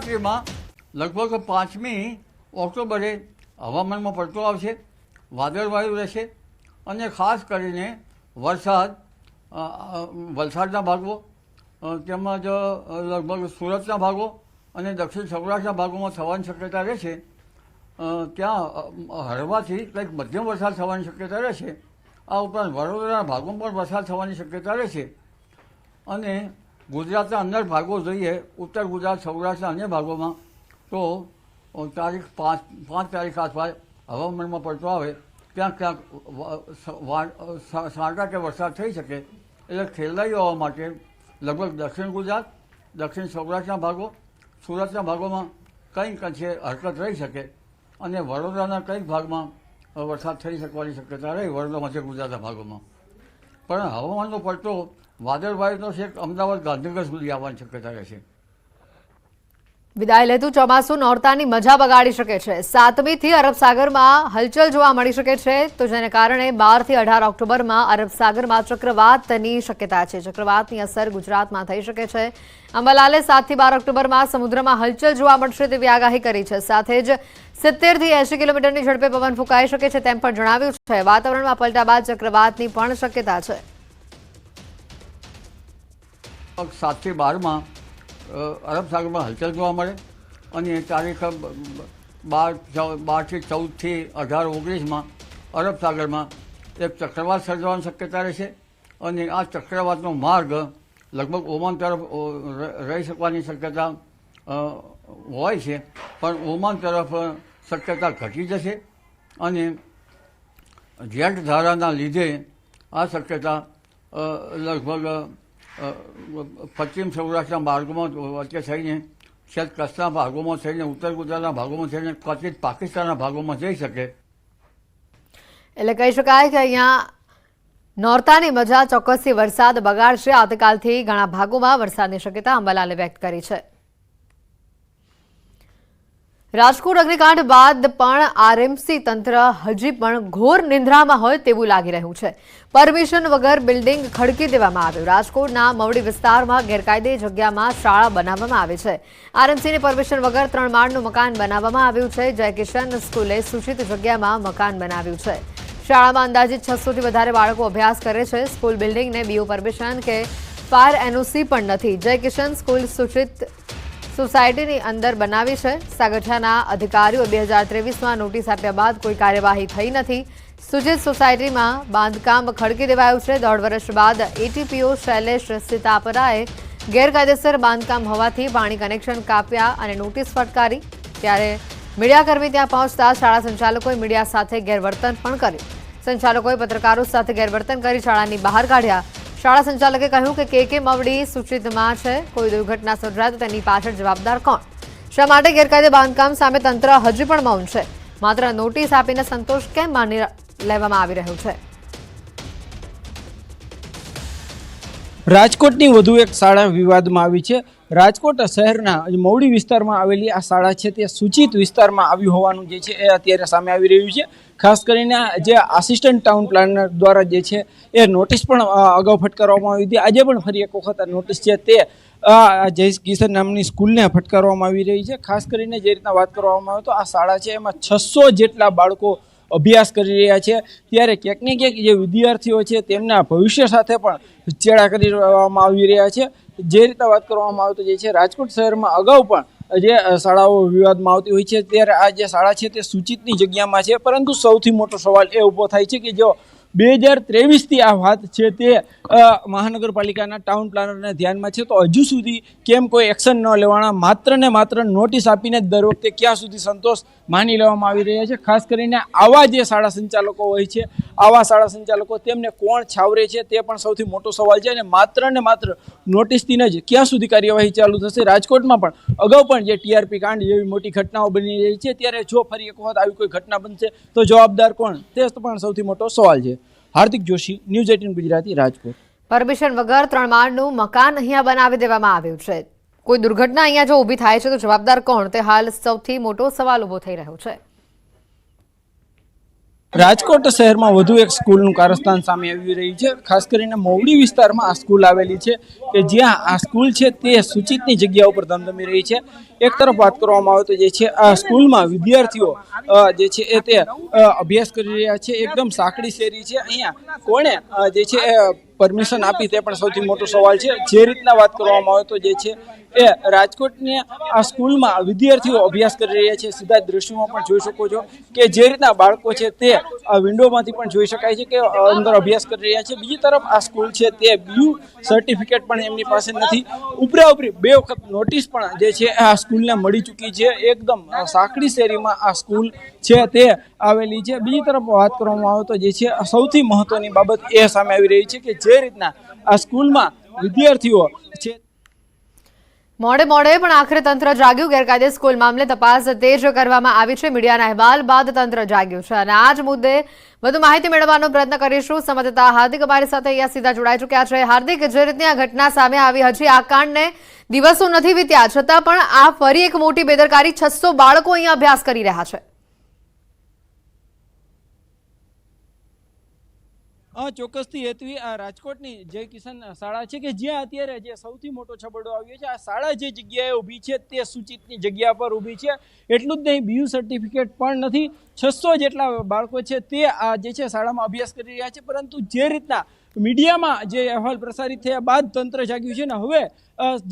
નવરાત્રિમાં લગભગ 5મી ઓક્ટોબરે હવામાનમાં પલટો આવશે, વાદળવાયુ રહેશે અને ખાસ કરીને વરસાદ વલસાડના ભાગો તેમજ લગભગ સુરતના ભાગો અને દક્ષિણ સૌરાષ્ટ્રના ભાગોમાં થવાની શક્યતા રહેશે। ત્યાં હળવાથી કંઈક મધ્યમ વરસાદ થવાની શક્યતા રહેશે। આ ઉપરાંત વડોદરાના ભાગોમાં પણ વરસાદ થવાની શક્યતા રહેશે અને ગુજરાતના અન્ય ભાગો જોઈએ, ઉત્તર ગુજરાત સૌરાષ્ટ્રના અન્ય ભાગોમાં તો તારીખ 5 તારીખ આસપાસ હવામાનમાં પલટો આવે, ક્યાંક ક્યાંક સાંટાકે વરસાદ થઈ શકે। એટલે ખેલાડીઓ માટે લગભગ દક્ષિણ ગુજરાત, દક્ષિણ સૌરાષ્ટ્રના ભાગો, સુરતના ભાગોમાં કંઈક અંશે હરકત રહી શકે અને વડોદરાના કંઈક ભાગમાં વરસાદ થઈ શકવાની શક્યતા રહી, વડોદરા મધ્ય ગુજરાતના ભાગોમાં। પણ હવામાનનો પલટો વાદળવાયુનો છેક અમદાવાદ ગાંધીનગર સુધી આવવાની શક્યતા રહેશે। વિદાય લેતું ચોમાસું નોરતાની મજા બગાડી શકે છે। 7મી થી અરબ સાગરમાં હલચલ જોવા મળી શકે છે, તો જેને કારણે 12 થી 18 ઓક્ટોબરમાં અરબ સાગરમાં ચક્રવાતની શક્યતા છે। ચક્રવાતની અસર ગુજરાતમાં થઈ શકે છે। અંબાલાલે 7 થી 12 ઓક્ટોબરમાં સમુદ્રમાં હલચલ જોવા મળશે તેવી આગાહી કરી છે। સાથે જ 70 થી 80 કિલોમીટરની ઝડપે પવન ફૂંકાઈ શકે છે તેમ પણ જણાવ્યું છે। વાતાવરણમાં પલટા બાદ ચક્રવાતની પણ શક્યતા છે। 7 થી 12માં અરબ સાગરમાં હલચલ જોવા મળે અને તારીખ 12 થી 14 થી 18 19માં અરબ સાગરમાં એક ચક્રવાત સર્જવાની શક્યતા રહેશે અને આ ચક્રવાતનો માર્ગ લગભગ ઓમાન તરફ રહી શકવાની શક્યતા હોય છે, પણ ઓમાન તરફ શક્યતા ઘટી જશે અને જેટ ધારાના લીધે આ શક્યતા લગભગ પશ્ચિમ સૌરાષ્ટ્રના માર્ગોમાં વચ્ચે થઈને છેક કચ્છના ભાગોમાં થઈને ઉત્તર ગુજરાતના ભાગોમાં થઈને કચિત પાકિસ્તાનના ભાગોમાં જઈ શકે। એટલે કહી શકાય કે અહીંયા નોરતાની મજા ચોક્કસથી વરસાદ બગાડશે। આવતીકાલથી ઘણા ભાગોમાં વરસાદની શક્યતા અંબાલાલે વ્યક્ત કરી છે। રાજકોટ અગ્નિકાંડ બાદ પણ આરએમસી તંત્ર હજી પણ ઘોર નિંદ્રામાં હોય તેવું લાગી રહ્યું છે। પરમિશન વગર બિલ્ડિંગ ખડકી દેવામાં આવ્યું। રાજકોટના મવડી વિસ્તારમાં ગેરકાયદે જગ્યામાં શાળા બનાવવામાં આવી છે। આરએમસીની પરમિશન વગર 3 માળનું મકાન બનાવવામાં આવ્યું છે। જય કિશન સ્કૂલે સૂચિત જગ્યામાં મકાન બનાવ્યું છે। શાળામાં અંદાજિત 600 થી વધારે બાળકો અભ્યાસ કરે છે। સ્કૂલ બિલ્ડિંગને બીઓ પરમિશન કે ફાયર એનઓસી પણ નથી। જય કિશન સ્કૂલ સૂચિત સોસાયટીની અંદર બનાવી છે। સાગઠિયાના અધિકારીઓ 2023માં નોટિસ આપ્યા બાદ કોઈ કાર્યવાહી થઈ નથી। સૂચિત સોસાયટીમાં બાંધકામ ખડકી દેવાયું છે। 1.5 વર્ષ બાદ એટીપીઓ શૈલેષ સીતાપરાએ ગેરકાયદેસર બાંધકામ હોવાથી પાણી કનેક્શન કાપ્યા અને નોટિસ ફટકારી। ત્યારે મીડિયાકર્મી ત્યાં પહોંચતા શાળા સંચાલકોએ મીડિયા સાથે ગેરવર્તન પણ કર્યું। સંચાલકોએ પત્રકારો સાથે ગેરવર્તન કરી શાળાની બહાર કાઢ્યા। શાળા સંચાલકે કહ્યું કે કે મવડી સૂચિતમાં છે। કોઈ દુર્ઘટના સર્જાય તો તેની પાછળ જવાબદાર કોણ? શા માટે ગેરકાયદે બાંધકામ સામે તંત્ર હજી પણ મૌન છે? માત્ર નોટિસ આપીને સંતોષ કેમ માની લેવામાં આવી રહ્યો છે? રાજકોટની વધુ એક શાળા વિવાદમાં આવી છે। રાજકોટ શહેરના મવડી વિસ્તારમાં આવેલી આ શાળા છે તે સૂચિત વિસ્તારમાં આવી હોવાનું જે છે એ અત્યારે સામે આવી રહ્યું છે। ખાસ કરીને જે આસિસ્ટન્ટ ટાઉન પ્લાનર દ્વારા જે છે એ નોટિસ પણ અગાઉ ફટકારવામાં આવી હતી। આજે પણ ફરી એક વખત આ નોટિસ છે તે જય કિશન નામની સ્કૂલને ફટકારવામાં આવી રહી છે। ખાસ કરીને જે રીતના વાત કરવામાં આવે તો આ શાળા છે એમાં 600 જેટલા બાળકો અભ્યાસ કરી રહ્યા છે। ત્યારે ક્યાંક ને ક્યાંક જે વિદ્યાર્થીઓ છે તેમના ભવિષ્ય સાથે પણ ચેડા કરી દેવામાં આવી રહ્યા છે। જે રીતના વાત કરવામાં આવે તો જે છે રાજકોટ શહેરમાં અગાઉ પણ જે શાળાઓ વિવાદમાં આવતી હોય છે, ત્યારે આ જે શાળા છે તે સૂચિતની જગ્યામાં છે। પરંતુ સૌથી મોટો સવાલ એ ઊભો થાય છે કે જો 2023થી આ વાત છે તે મહાનગરપાલિકાના ટાઉન પ્લાનરને ધ્યાનમાં છે, તો હજુ સુધી કેમ કોઈ એક્શન ન લેવાના? માત્ર ને માત્ર નોટિસ આપીને દર વખતે ક્યાં સુધી સંતોષ માની લેવામાં આવી રહ્યા છે? ખાસ કરીને આવા જે શાળા સંચાલકો હોય છે, આવા શાળા સંચાલકો તેમને કોણ છાવરે છે તે પણ સૌથી મોટો સવાલ છે। અને માત્ર નોટિસથી જ ક્યાં સુધી કાર્યવાહી ચાલુ થશે? રાજકોટમાં પણ અગાઉ પણ જે ટીઆરપી કાંડ જેવી મોટી ઘટનાઓ બની રહી છે, ત્યારે જો ફરી એક વખત આવી કોઈ ઘટના બનશે તો જવાબદાર કોણ? તે પણ સૌથી મોટો સવાલ છે। હાર્દિક જોશી, ન્યૂઝ 18 ગુજરાતી, રાજકોટ। પરમિશન વગર 3 માળનું મકાન અહીંયા બનાવી દેવામાં આવ્યું છે। કોઈ દુર્ઘટના અહીંયા જો ઊભી થાય છે તો જવાબદાર કોણ? તે હાલ સૌથી મોટો સવાલ ઊભો થઈ રહ્યો છે। રાજકોટ શહેરમાં વધુ એક સ્કૂલનું કારસ્તાન સામે આવી રહી છે। ખાસ કરીને મવડી વિસ્તારમાં આ સ્કૂલ આવેલી છે કે જ્યાં આ સ્કૂલ છે તે સૂચિતની જગ્યા ઉપર ધમધમી રહી છે। એક તરફ વાત કરવામાં આવે તો જે છે આ સ્કૂલમાં વિદ્યાર્થીઓ જે છે એ તે અભ્યાસ કરી રહ્યા છે. એકદમ સાંકડી શેરી છે. અહીંયા કોણે જે છે એ પરમિશન આપી તે પણ સૌથી મોટો સવાલ છે. જે રીતના વાત કરવામાં આવે તો જે છે એ રાજકોટની આ સ્કૂલમાં વિદ્યાર્થીઓ અભ્યાસ કરી રહ્યા છે. સીધા દ્રશ્યોમાં પણ જોઈ શકો છો કે જે રીતના બાળકો છે તે આ વિન્ડોમાંથી પણ જોઈ શકાય છે કે અંદર અભ્યાસ કરી રહ્યા છે. બીજી તરફ આ સ્કૂલ છે તે BU સર્ટિફિકેટ પણ એમની પાસે નથી. ઉપરા ઉપરી 2 વખત નોટિસ પણ જે છે આ સ્કૂલને મળી ચૂકી છે. એકદમ સાંકડી શેરીમાં આ સ્કૂલ છે તે આવેલી છે. બીજી તરફ વાત કરવામાં આવે તો જે છે સૌથી મહત્વની બાબત એ સામે આવી રહી છે કે જે રીતના આ સ્કૂલમાં વિદ્યાર્થીઓ છે મોડે પણ આખરે તંત્ર જાગ્યું. ગેરકાયદે સ્કૂલ મામલે તપાસ તેજ કરવામાં આવી છે. મીડિયાના અહેવાલ બાદ તંત્ર જાગ્યું છે અને આ જ મુદ્દે વધુ માહિતી મેળવવાનો પ્રયત્ન કરીશું. સંવાદદાતા હાર્દિક અમારી સાથે અહીંયા સીધા જોડાઈ ચૂક્યા છે. હાર્દિક, જે રીતની આ ઘટના સામે આવી, હજી આ કાંડને દિવસો નથી વીત્યા છતાં પણ આ ફરી એક મોટી બેદરકારી, 600 બાળકો અહીંયા અભ્યાસ કરી રહ્યા છે. ચોક્કસથી હેતવી આ રાજકોટની જય કિશન શાળા છે કે જ્યાં અત્યારે જે સૌથી મોટો છબરડો આવ્યો છે. આ શાળા જે જગ્યાએ ઊભી છે તે સૂચિતની જગ્યા પર ઊભી છે. એટલું જ નહીં, BU સર્ટિફિકેટ પણ નથી. 600 જેટલા બાળકો છે તે આ જે છે શાળામાં અભ્યાસ કરી રહ્યા છે. પરંતુ જે રીતના મીડિયામાં જે અહેવાલ પ્રસારિત થયા બાદ તંત્ર જાગ્યું છે ને હવે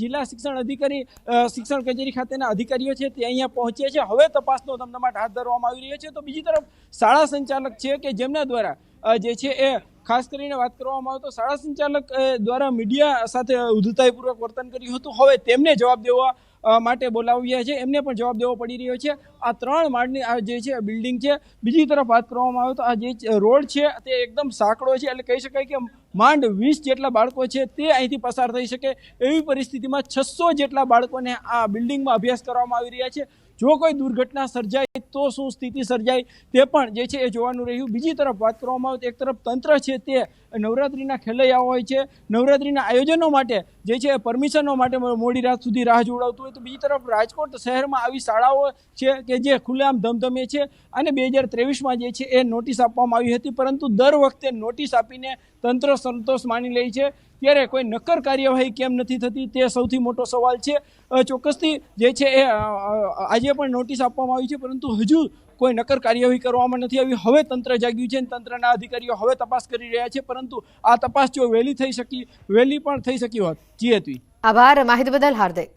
જિલ્લા શિક્ષણ અધિકારી શિક્ષણ કચેરી ખાતેના અધિકારીઓ છે તે અહીંયા પહોંચ્યા છે. હવે તપાસનો ધમધમાટ હાથ ધરવામાં આવી રહ્યો છે. તો બીજી તરફ શાળા સંચાલક છે કે જેમના દ્વારા જે છે એ ખાસ કરીને વાત કરવામાં આવે તો શાળા સંચાલક દ્વારા મીડિયા સાથે ઉદ્ધતાઈપૂર્વક વર્તન કર્યું હતું. હવે તેમને જવાબ દેવા માટે બોલાવ્યા છે. એમને પણ જવાબ દેવો પડી રહ્યો છે. આ 3 માળની આ જે છે બિલ્ડિંગ છે. બીજી તરફ વાત કરવામાં આવે તો આ જે રોડ છે તે એકદમ સાંકડો છે. એટલે કહી શકાય કે માંડ 20 જેટલા બાળકો છે તે અહીંથી પસાર થઈ શકે એવી પરિસ્થિતિમાં 600 જેટલા બાળકોને આ બિલ્ડિંગમાં અભ્યાસ કરવામાં આવી રહ્યા છે. જો કોઈ દુર્ઘટના સર્જાય તો શું સ્થિતિ સર્જાય તે પણ જે છે એ જોવાનું રહ્યું. બીજી તરફ વાત કરવામાં આવે તો એક તરફ તંત્ર છે તે નવરાત્રિના ખેલૈયાઓ હોય છે, નવરાત્રિના આયોજનો માટે જે છે પરમિશનો માટે મોડી રાત સુધી રાહ જોડાવતું હોય, તો બીજી તરફ રાજકોટ શહેરમાં આવી શાળાઓ છે કે જે ખુલ્લેઆમ ધમધમે છે. અને 2023માં જે છે એ નોટિસ આપવામાં આવી હતી, પરંતુ દર વખતે નોટિસ આપીને તંત્ર સંતોષ માની લે છે. ત્યારે કોઈ નક્કર કાર્યવાહી કેમ નથી થતી તે સૌથી મોટો સવાલ છે. ચોક્કસથી જે છે એ આજે પણ નોટિસ આપવામાં આવી છે, પરંતુ હજુ કોઈ નક્કર કાર્યવાહી કરવામાં નથી આવી. હવે તંત્ર જાગ્યું છે અને તંત્રના અધિકારીઓ હવે તપાસ કરી રહ્યા છે, પરંતુ આ તપાસ જો વહેલી પણ થઈ શકી હોત. જી આભાર માહિતી બદલ હાર્દિક.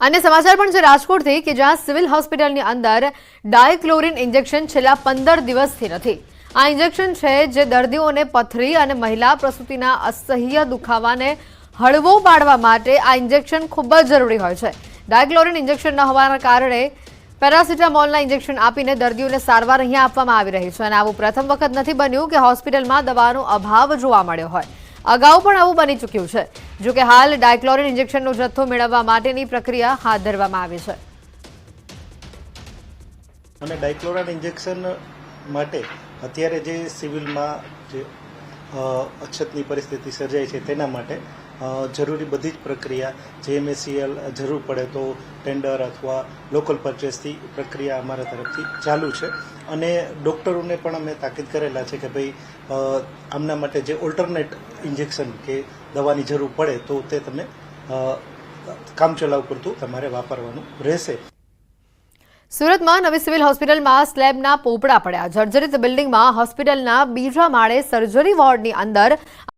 અન્ય સમાચાર પણ છે રાજકોટથી કે જ્યાં સિવિલ હોસ્પિટલની અંદર ડાયક્લોરિન ઇન્જેક્શન છેલ્લા 15 દિવસથી નથી. આ ઇન્જેક્શન છે જે દર્દીઓને પથરી અને મહિલા પ્રસૂતિના અસહ્ય દુખાવાને હળવો પાડવા માટે આ ઇન્જેક્શન ખૂબ જ જરૂરી હોય છે. ડાયક્લોરિન ઇન્જેક્શન ન હોવાના કારણે પેરાસિટામોલના ઇન્જેક્શન આપીને દર્દીઓને સારવાર અહીંયા આપવામાં આવી રહી છે. અને આવું પ્રથમ વખત નથી બન્યું કે હોસ્પિટલમાં દવાનો અભાવ જોવા મળ્યો હોય. અગાઉ પણ આવું બની ચૂક્યું છે. જોકે હાલ ડાયક્લોરિન ઇન્જેક્શનનો જથ્થો મેળવવા માટેની પ્રક્રિયા હાથ ધરવામાં આવી છે. અને ડાયક્લોરિન ઇન્જેક્શન માટે અત્યારે જે સિવિલમાં જે અછતની પરિસ્થિતિ સર્જાય છે તેના માટે જરૂરી બધી જ પ્રક્રિયા JMACL જરૂર પડે તો ટેન્ડર અથવા લોકલ પરચેસથી પ્રક્રિયા અમારા તરફથી ચાલુ છે. અને ડૉક્ટરોને પણ અમે તાકીદ કરેલા છે કે ભાઈ આમના માટે જે ઓલ્ટરનેટ ઇન્જેક્શન કે દવાની જરૂર પડે તો તે તમે કામચલાઉ પૂરતું તમારે વાપરવાનું રહેશે. સુરતમાં નવી સિવિલ હોસ્પિટલમાં સ્લેબના પોપડા પડ્યા. જર્જરિત બિલ્ડિંગમાં હોસ્પિટલના બીજા માળે સર્જરી વોર્ડની અંદર